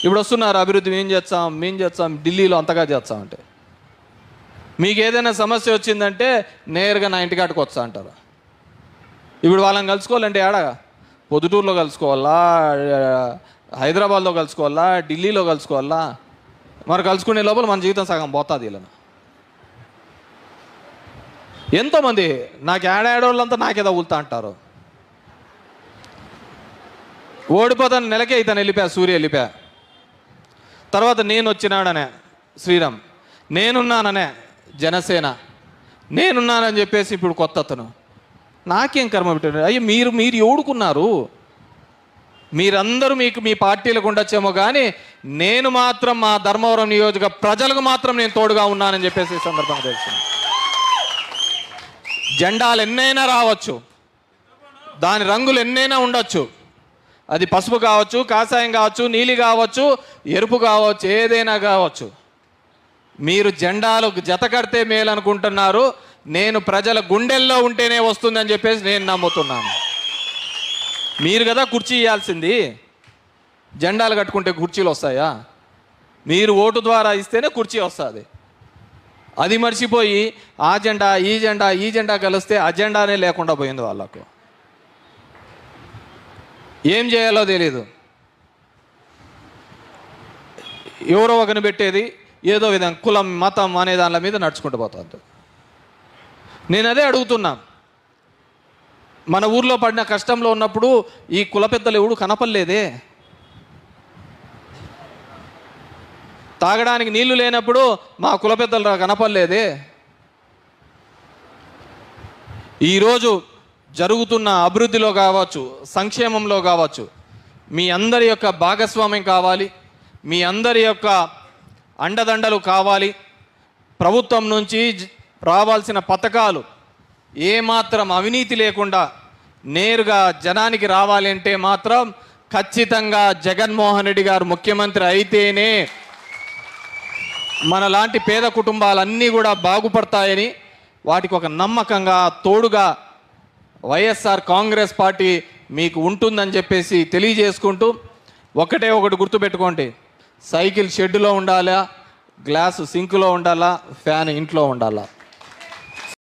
ఇప్పుడు వస్తున్నారు అభివృద్ధి మేము చేస్తాం ఢిల్లీలో అంతగా చేస్తామంటే. మీకు ఏదైనా సమస్య వచ్చిందంటే నేరుగా నా ఇంటికాడికి వస్తా అంటారు. ఇప్పుడు వాళ్ళని కలుసుకోవాలంటే ఏడా పొద్దుటూరులో కలుసుకోవాలా, హైదరాబాద్లో కలుసుకోవాలా, ఢిల్లీలో కలుసుకోవాలా? మరి కలుసుకునే లోపల మన జీవితం సగం పోతుంది. ఇలా ఎంతోమంది నాకు ఏడాడోళ్ళంతా నాకేదో ఊలుతా అంటారు. ఓడిపోతాను నెలకే ఇతను వెళ్ళిపోయా, సూర్య వెళ్ళిపోయా. తర్వాత నేను వచ్చినాడనే శ్రీరామ్, నేనున్నాననే జనసేన, నేనున్నానని చెప్పేసి ఇప్పుడు కొత్త అతను. నాకేం కర్మ పెట్టారు? అయ్యో మీరు ఎవడుకున్నారు? మీరందరూ మీకు మీ పార్టీలకు ఉండొచ్చేమో, కానీ నేను మాత్రం మా ధర్మవరం నియోజక ప్రజలకు మాత్రం నేను తోడుగా ఉన్నానని చెప్పేసి ఈ సందర్భంగా తెలుసు. జెండాలు ఎన్నైనా రావచ్చు, దాని రంగులు ఎన్నైనా ఉండొచ్చు, అది పసుపు కావచ్చు, కాషాయం కావచ్చు, నీలి కావచ్చు, ఎరుపు కావచ్చు, ఏదైనా కావచ్చు. మీరు జెండాలు జత కడితే మేలు అనుకుంటున్నారు. నేను ప్రజల గుండెల్లో ఉంటేనే వస్తుందని చెప్పేసి నేను నమ్ముతున్నాను. మీరు కదా కుర్చీ ఇవ్వాల్సింది. జెండాలు కట్టుకుంటే కుర్చీలు వస్తాయా? మీరు ఓటు ద్వారా ఇస్తేనే కుర్చీ వస్తుంది. అది మర్చిపోయి ఆ జెండా ఈ జెండా కలిస్తే అజెండానే లేకుండా పోయింది. వాళ్ళకు ఏం చేయాలో తెలీదు. ఎవరో ఒకరిని పెట్టేది ఏదో విధంగా కులం మతం అనే దాని మీద నడుచుకుంటూ పోతుంది. నేను అదే అడుగుతున్నా. మన ఊర్లో పడిన కష్టంలో ఉన్నప్పుడు ఈ కుల పెద్దలు ఎవడు కనపడలేదే? తాగడానికి నీళ్లు లేనప్పుడు మా కుల పెద్దలు కనపడలేదే? ఈరోజు జరుగుతున్న అభివృద్ధిలో కావచ్చు, సంక్షేమంలో కావచ్చు, మీ అందరి యొక్క భాగస్వామ్యం కావాలి, మీ అందరి యొక్క అండదండలు కావాలి. ప్రభుత్వం నుంచి రావాల్సిన పథకాలు ఏమాత్రం అవినీతి లేకుండా నేరుగా జనానికి రావాలి అంటే మాత్రం ఖచ్చితంగా జగన్మోహన్ రెడ్డి గారు ముఖ్యమంత్రి అయితేనే మనలాంటి పేద కుటుంబాలన్నీ కూడా బాగుపడతాయని, వాటికి ఒక నమ్మకంగా తోడుగా వైఎస్ఆర్ కాంగ్రెస్ పార్టీ మీకు ఉంటుందని చెప్పేసి తెలియజేసుకుంటూ, ఒకటి గుర్తుపెట్టుకోండి, సైకిల్ షెడ్డులో ఉండాలా, గ్లాసు సింకులో ఉండాలా, ఫ్యాన్ ఇంట్లో ఉండాలా.